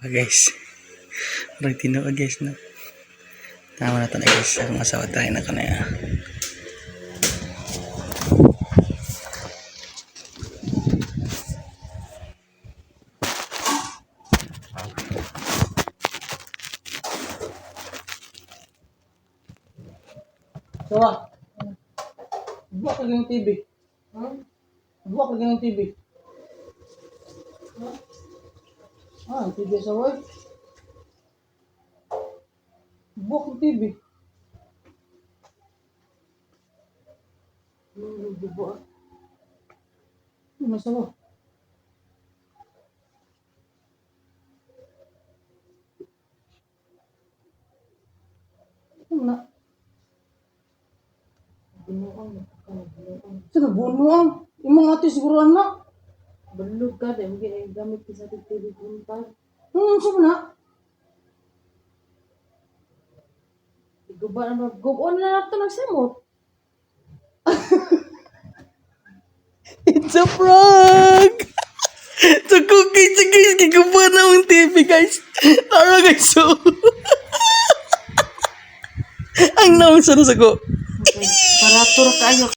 Guys, parang tinuod guys, no? Tama na ito na guys, akong asawa tayo na kanaya. Sawa. Buka ka yung TV. Buka ka yung TV. Ang TV sa wall. Buka yung TV. Buka. Masawa. Ano na? Sino bunuang? Imong ate siguro na. Balog ka, dahil hindi gamit ka sa TV punta. Saan na? Iguba na mag-go-on na nato nagsamot. It's a prank! So cookie guys, giguba na ang TV guys. Tara guys, so. Ang naman sa ko. Para turok kayo.